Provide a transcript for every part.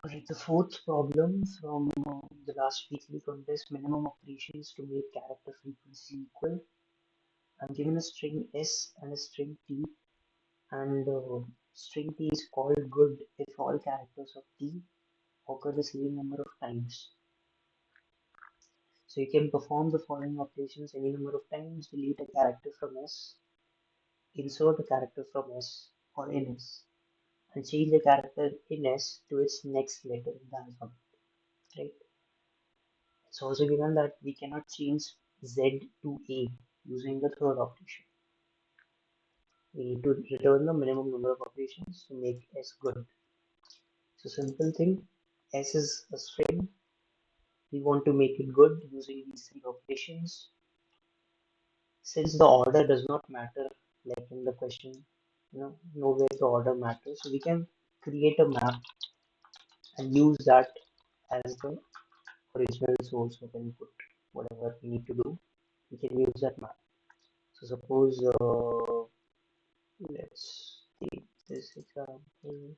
Alright, the fourth problem from the last weekly contest, minimum operations to make character frequency equal. I'm given a string S and a string T, and string T is called good if all characters of T occur the same number of times. So you can perform the following operations any number of times: delete a character from S, insert a character from S or in S, and change the character in S to its next letter in the alphabet. Right? It's also given that we cannot change Z to A using the third operation. We need to return the minimum number of operations to make S good. So simple thing, S is a string. We want to make it good using these three operations. Since the order does not matter, like in the question, nowhere the order matters. So we can create a map and use that as the original source of input. Whatever we need to do, we can use that map. So suppose let's take this example.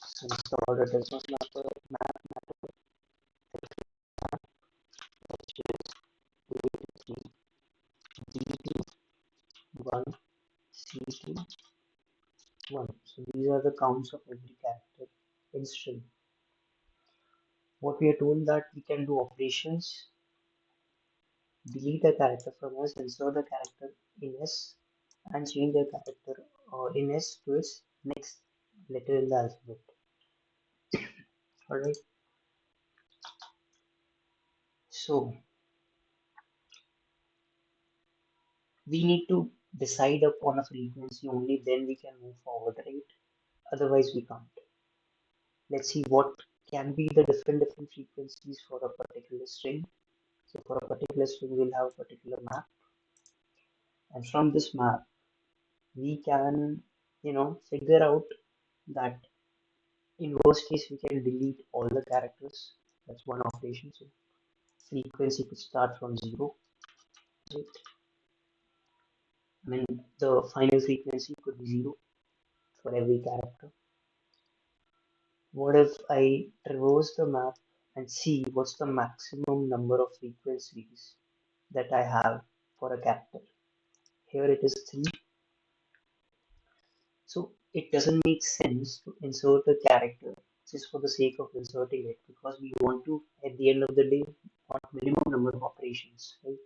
Since the order does not matter, map which is 2 3, D2, 1, C2, 1. So these are the counts of every character in string. What we are told that we can do operations, delete a character from S, insert the character in S, and change the character in S to its next letter in the alphabet. Alright, so we need to decide upon a frequency only, then we can move forward, right? Otherwise, we can't. Let's see what can be the different frequencies for a particular string. So for a particular string, we'll have a particular map, and from this map, we can, figure out that in worst case, we can delete all the characters. That's one operation. So frequency could start from zero, right? I mean, the final frequency could be zero for every character. What if I traverse the map and see what's the maximum number of frequencies that I have for a character? Here it is 3. So it doesn't make sense to insert a character just for the sake of inserting it because we want to, at the end of the day, want minimum number of operations, right?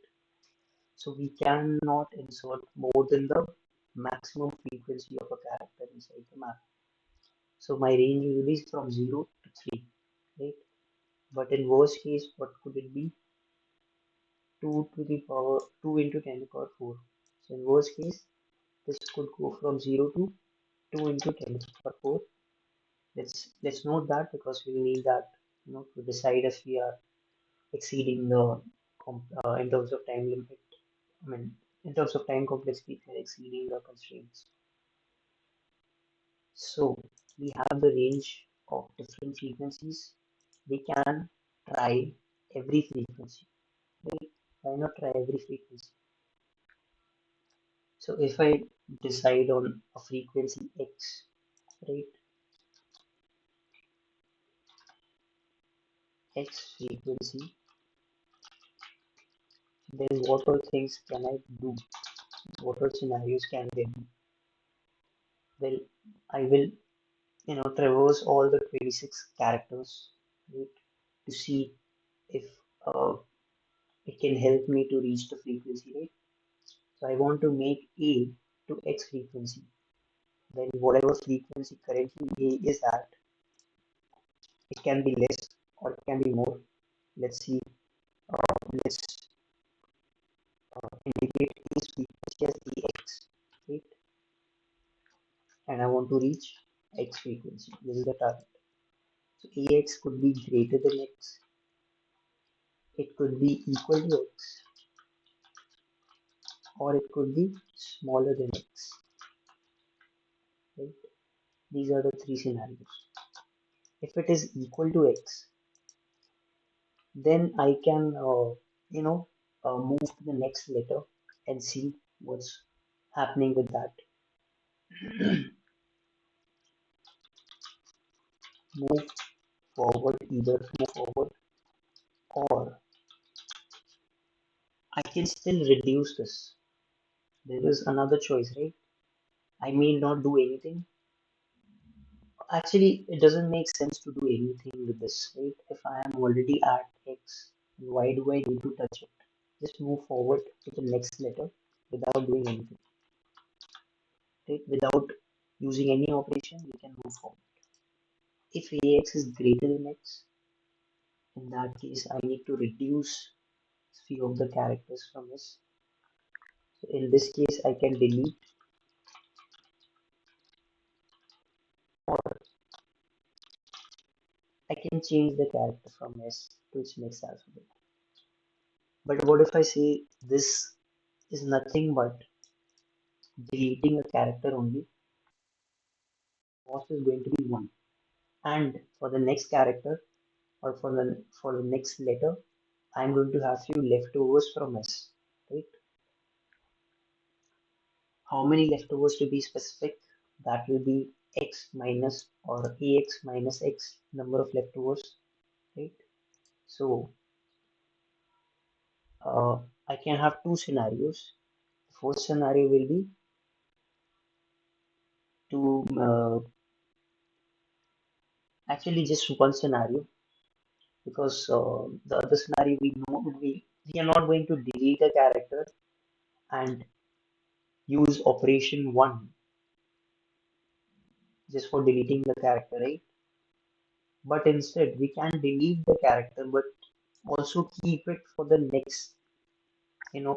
So we cannot insert more than the maximum frequency of a character inside the map. So my range will be from 0 to 3, right? But in worst case, what could it be? 2 to the power 2 into 10 to the power 4. So in worst case, this could go from 0 to 2 into 10 to the power 4. Let's note that because we need that to decide if we are exceeding the in terms of time limit. I mean, in terms of time complexity, we are exceeding the constraints. So we have the range of different frequencies. We can try every frequency. Right? Why not try every frequency? So if I decide on a frequency X, right? X frequency, then what all things can I do? What all scenarios can there be? Well, I will, traverse all the 26 characters, right, to see if it can help me to reach the frequency, right? So I want to make A to X frequency. Then whatever frequency currently A is at, it can be less or it can be more. Let's see. Let's indicate A's frequency as AX, right? And I want to reach X frequency. This is the target. So AX could be greater than X. It could be equal to X, or it could be smaller than X, right? These are the three scenarios. If it is equal to X, then I can, move to the next letter and see what's happening with that. move forward, either move forward, or I can still reduce this. There is another choice, right? I may not do anything. Actually, it doesn't make sense to do anything with this, right? If I am already at X, why do I need to touch it? Just move forward to the next letter without doing anything, right? Without using any operation, we can move forward. If AX is greater than X, in that case, I need to reduce few of the characters from this. So in this case, I can delete, or I can change the character from S to its next alphabet. But what if I say this is nothing but deleting a character only? Cost is going to be 1. And for the next character, or for the next letter, I'm going to have few leftovers from S, right? How many leftovers to be specific? That will be X minus or AX minus X number of leftovers, right? So uh, I can have two scenarios. The first scenario will be to actually just one scenario, because the other scenario we know we are not going to delete a character and use operation 1 just for deleting the character, right? But instead we can delete the character but also keep it for the next,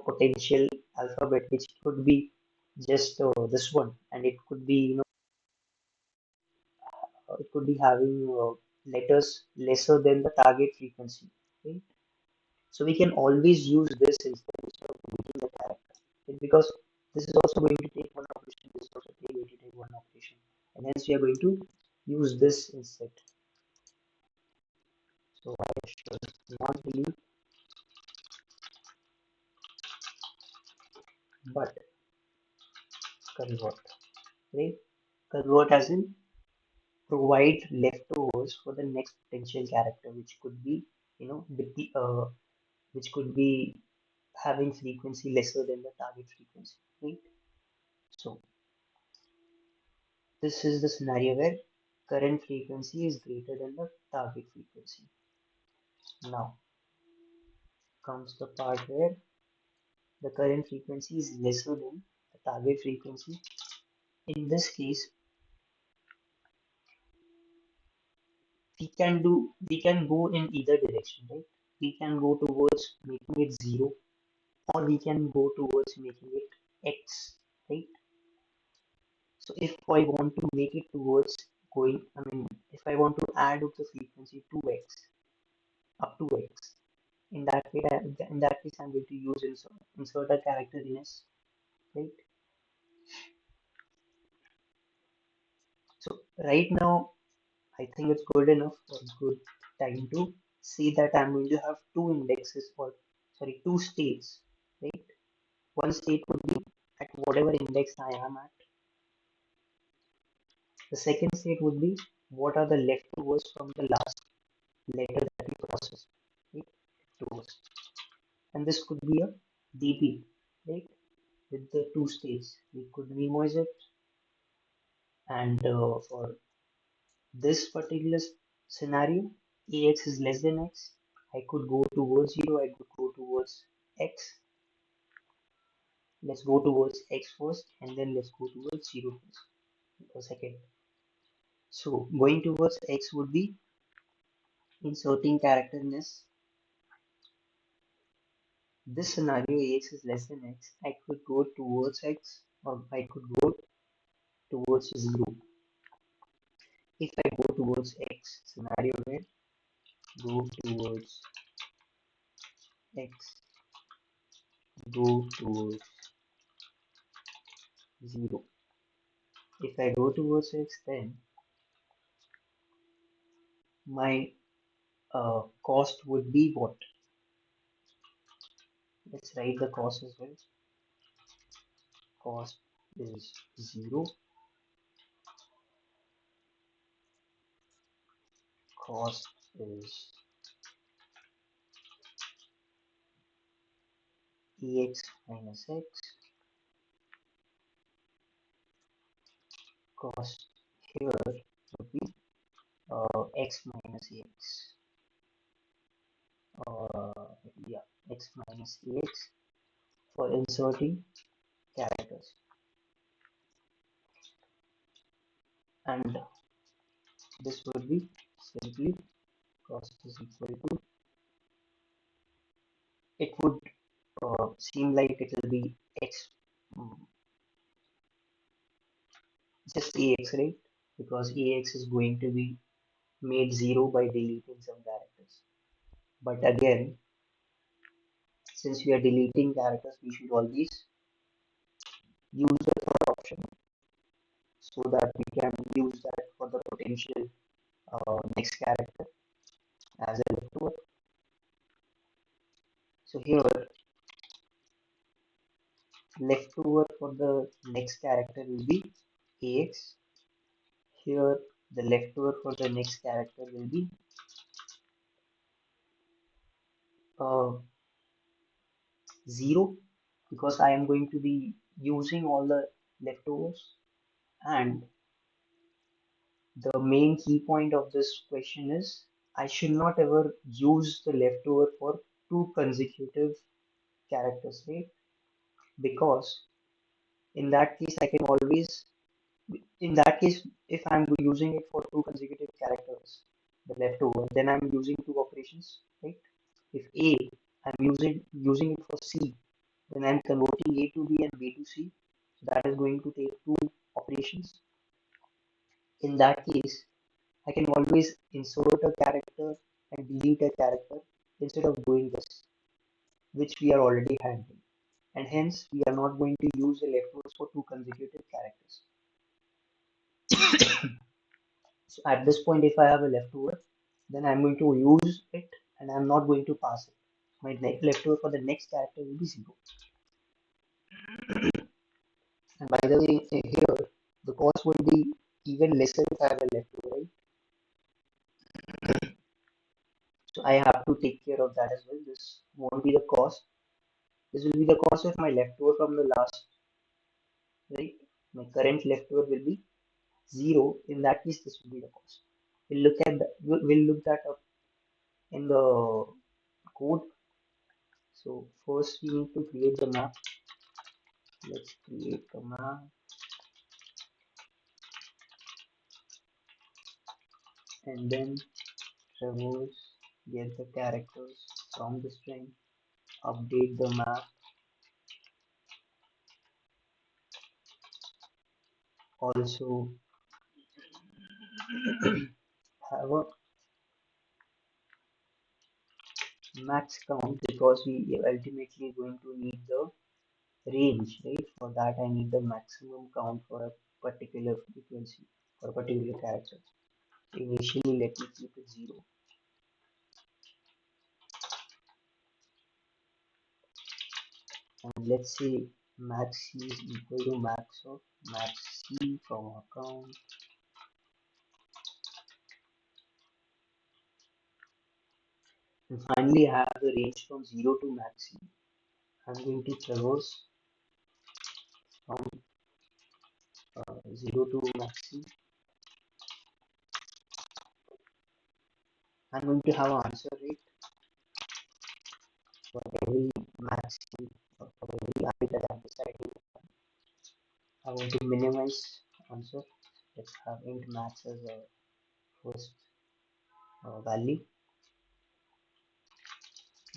potential alphabet, which could be just this one, and it could be, it could be having letters lesser than the target frequency, right? So we can always use this instead of deleting the character, right? Because this is also going to take one operation, this is also going to take one operation, and hence we are going to use this instead. So I should not delete but convert, right? Convert as in provide leftovers for the next potential character, which could be, which could be having frequency lesser than the target frequency, right? So this is the scenario where current frequency is greater than the target frequency. Now comes the part where the current frequency is lesser than the target frequency. In this case, we can go in either direction, right? We can go towards making it 0, or we can go towards making it X, right? So if I want to make it towards going, I mean, if I want to add up the frequency 2x up to x, in that case, I'm going to use insert a character in S, right? So right now, I think it's good enough or good time to see that I'm going to have two indexes, or sorry, two states, right? One state would be at whatever index I am at. The second state would be what are the leftovers from the last letter that we processed, right? Leftovers. And this could be a DP, right? With the two states, we could minimize it, and for this particular scenario, AX is less than X. I could go towards 0, I could go towards X. Let's go towards X first, and then let's go towards 0 first, for a second. So going towards X would be inserting character in S. This scenario, AX is less than X. I could go towards X, or I could go towards 0. If I go towards X, scenario where go towards X, go towards 0. If I go towards X, then my cost would be what? Let's write the cost as well. Cost is 0. cost is ex minus x, cost here would be x minus ex, uh, yeah, x minus ex for inserting characters, and this would be simply cost is equal to, it would seem like it will be x, mm, just ax, right? Because ax is going to be made 0 by deleting some characters. But again, since we are deleting characters, we should always use the third option so that we can use that for the potential next character as a leftover. So here, leftover for the next character will be ax. Here, the leftover for the next character will be uh, 0, because I am going to be using all the leftovers. And the main key point of this question is I should not ever use the leftover for two consecutive characters, right? Because in that case, I can always, in that case, if I'm using it for two consecutive characters, the leftover, then I'm using two operations, right? If A, I'm using it for C, then I'm converting A to B and B to C. So that is going to take two operations. In that case, I can always insert a character and delete a character instead of doing this, which we are already handling. And hence, we are not going to use the leftovers for two consecutive characters. So at this point, if I have a leftover, then I'm going to use it and I'm not going to pass it. My leftover for the next character will be 0. And by the way, here, the cost will be even lesser if I have a leftover, right? So I have to take care of that as well. This won't be the cost. This will be the cost of my leftover from the last, right? My current leftover will be 0. In that case, this will be the cost. We'll look that up in the code. So first we need to create the map. Let's create the map and then traverse, get the characters from the string, update the map, also have a max count because we ultimately going to need the range, right? For that, I need the maximum count for a particular frequency or a particular character. Initially, let me keep it 0. And let's say max c is equal to max of max c from account. And finally, I have the range from 0 to max c. I'm going to traverse from 0 to max c. I'm going to have an answer rate for every max c or for every I that I'm deciding. I want to minimize answer. Let's have int max as a first value,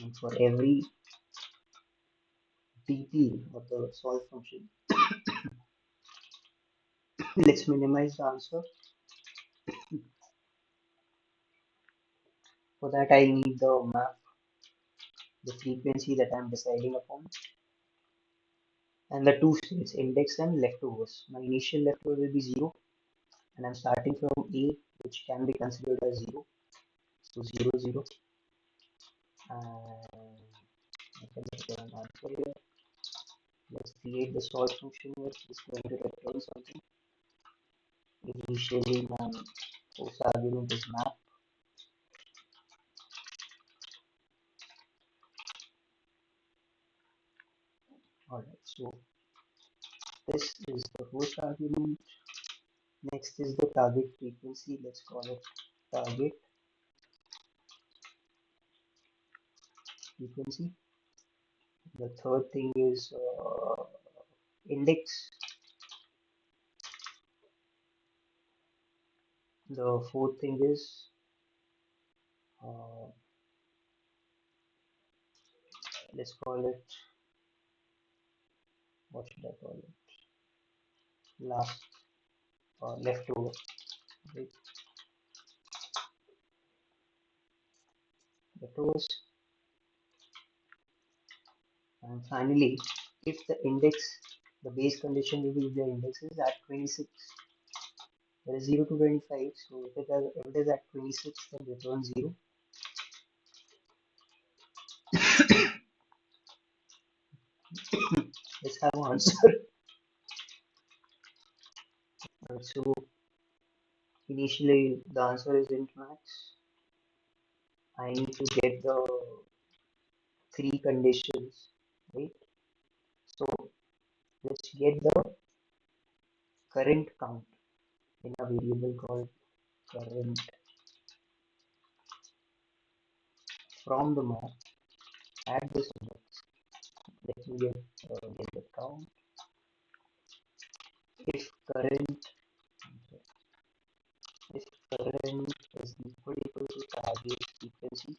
and for every dp of the solve function, let's minimize the answer. For that, I need the map, the frequency that I'm deciding upon, and the two states, index and leftovers. My initial leftover will be 0, and I'm starting from A, which can be considered as 0. So 0, 0. And I can return an answer here. Let's create the solve function here. It's going to return something. Initially, my first argument is map. Alright, so this is the first argument. Next is the target frequency. Let's call it target frequency. The third thing is index. The fourth thing is uh, let's call it, what should I call it? Last leftover. Right? Leftovers. And finally, if the index, the base condition will be if the index is at 26, there is 0 to 25. So if it is at 26, then return 0. Let's have an answer. So initially the answer is int max. I need to get the three conditions, right? So let's get the current count in a variable called current from the map at this index. Let me get the count. If current if current is equal to target frequency,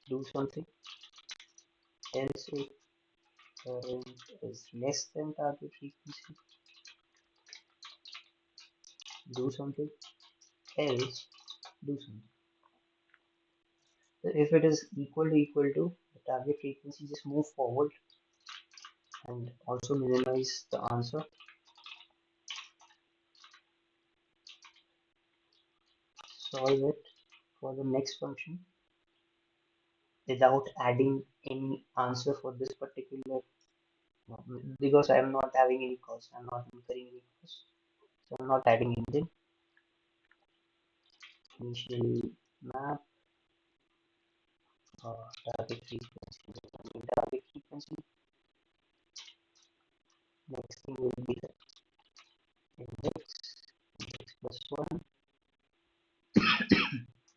do something. Else if current is less than target frequency, do something. Else do something. So if it is equal to the target frequency, just move forward and also minimize the answer. Solve it for the next function without adding any answer for this particular, because I am not having any cost, I'm not incurring any cost, so I'm not adding anything. Initial map target frequency, target frequency. Next thing will be the index plus 1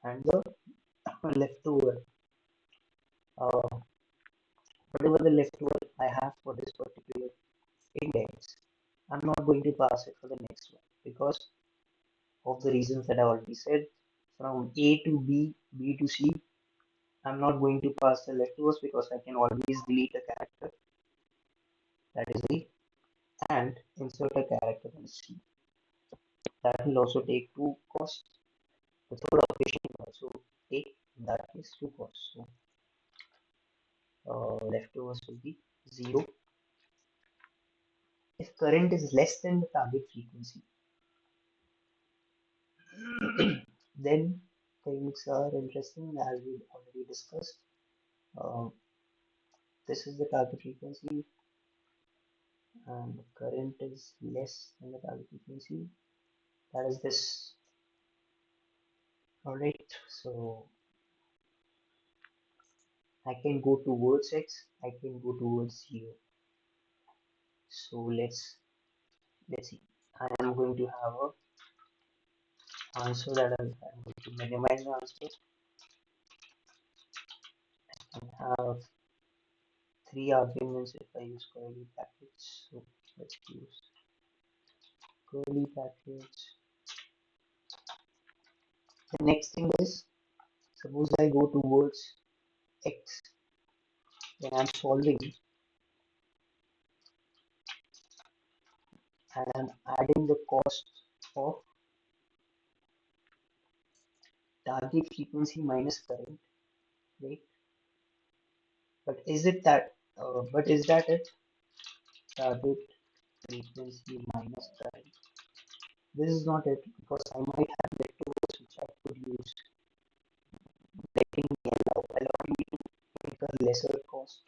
and the leftover, whatever the leftover I have for this particular index. I'm not going to pass it for the next one because of the reasons that I already said. From A to B, B to C, I'm not going to pass the leftovers because I can always delete a character, that is A, and insert a character in C. That will also take 2 costs. The third operation will also take, in that case, 2 costs. So leftovers will be 0. If current is less than the target frequency, then things are interesting as we already discussed. Uh, this is the target frequency and the current is less than the target frequency. That is this. Alright, so I can go towards X, I can go towards 0. So let's see. I am going to have a answer that I'm going to minimize the answer and have 3 arguments if I use curly brackets. So let's use curly brackets. The next thing is, suppose I go towards X, then I'm solving and I'm adding the cost of target frequency minus current, right? But is it that? But is that it? Target frequency minus current. This is not it because I might have leftovers which I could use, letting me allowing me to incur lesser cost.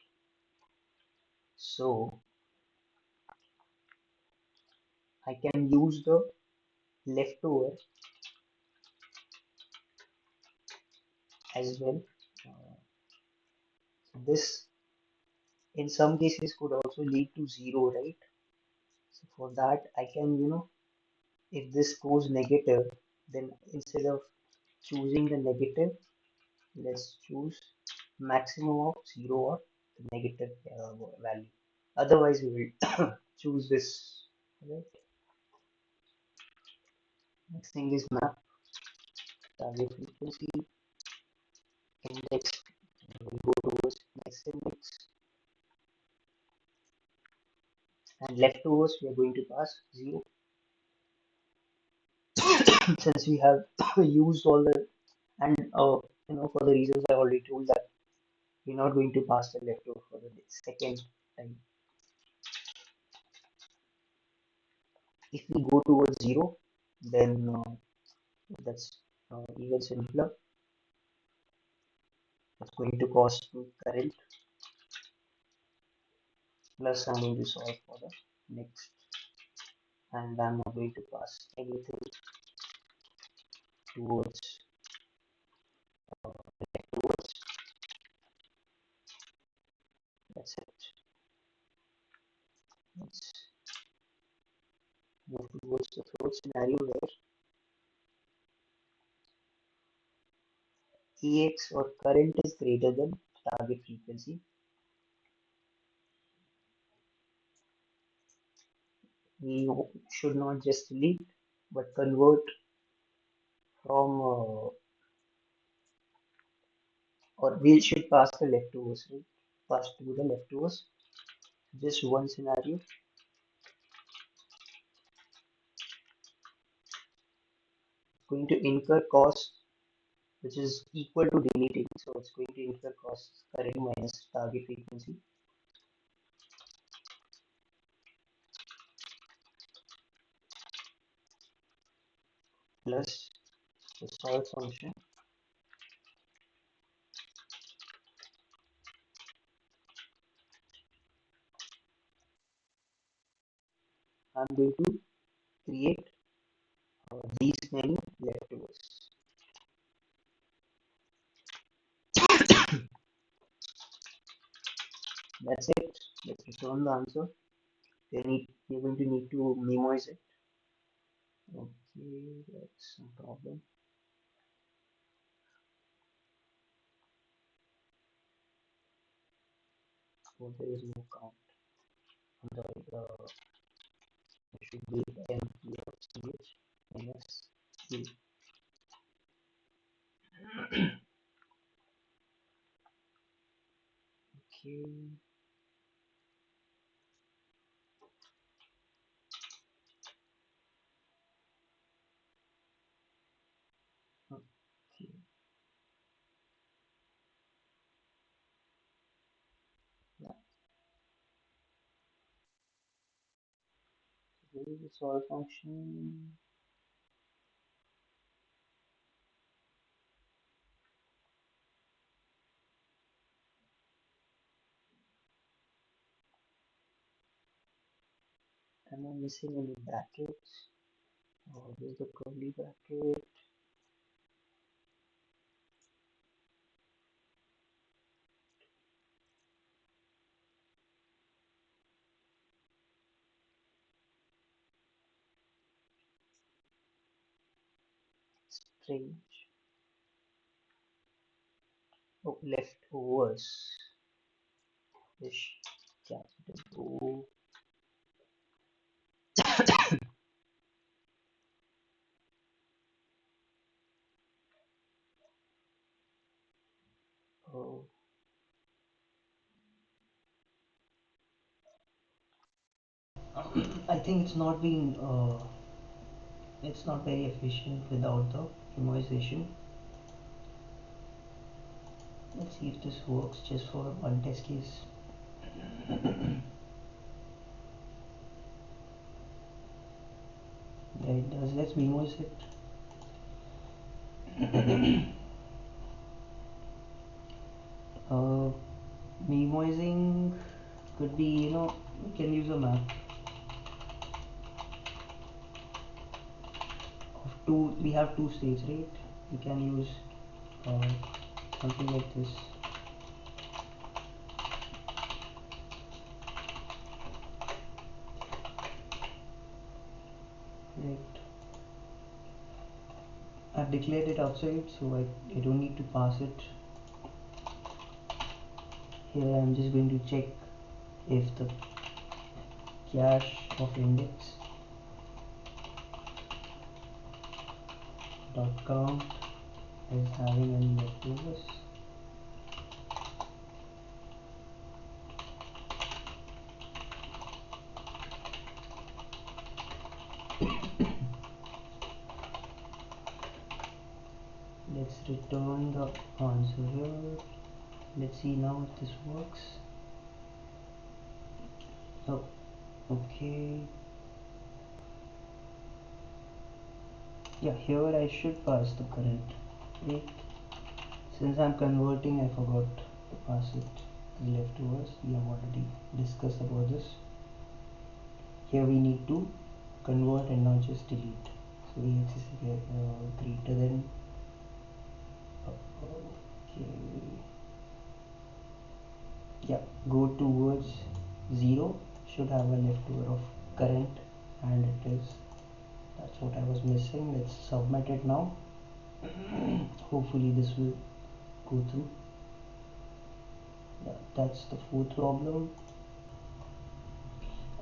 So I can use the leftover as well. This in some cases could also lead to 0, right? So for that, I can, if this goes negative, then instead of choosing the negative, let's choose maximum of 0 or the negative value. Otherwise, we will choose this, right? Next thing is map, target frequency, index, we'll go towards next index, and leftovers, we are going to pass 0. Since we have used all the, and for the reasons I already told that we're not going to pass the leftover for the second time. If we go towards 0, then that's even simpler. It's going to cost me current, plus I'm going to solve for the next, and I'm not going to pass anything towards leftovers. That's it. Let's move towards the third scenario where EX or current is greater than target frequency. We should not just delete but convert from or we should pass the leftovers, right? Pass to the leftovers. Just one scenario. Going to incur cost which is equal to deleting, so it's going to incur cost current minus target frequency plus the solve function. I'm going to create these many leftovers. That's it. Let's return the answer. You're going to need to memorize it. Okay, that's no problem. So there is no count. I'm sorry, it should be MPFCH minus Q. Okay. Okay. Yeah. This is the solve function. Am I missing any brackets? Oh, there's a curly bracket. Strange. Oh, leftovers. Fish. Capital O. Oh, I think it's not very efficient without the memorization. Let's see if this works just for one test case. Yeah, it does. Let's memorize it. uh, Memoizing could be, we can use a map of two. We have two states, right? We can use uh, something like this. right? I've declared it outside, so I don't need to pass it. Here I'm just going to check if the cache of index dot count is having any leftovers. Let's return the answer here. Let's see now if this works. Oh, okay. Yeah, here I should pass the current. Wait, since I'm converting, I forgot to pass it as leftovers. We have already discussed about this. Here we need to convert and not just delete. So ex is greater than. Okay. Yeah, go towards 0 should have a leftover of current, and it is. That's what I was missing. Let's submit it now. Hopefully this will go through. Yeah, that's the fourth problem.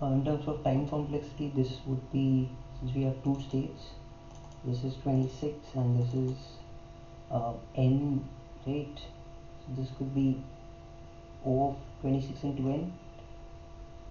In terms of time complexity, this would be, since we have two states, this is 26 and this is n, right? So this could be O of 26 into n.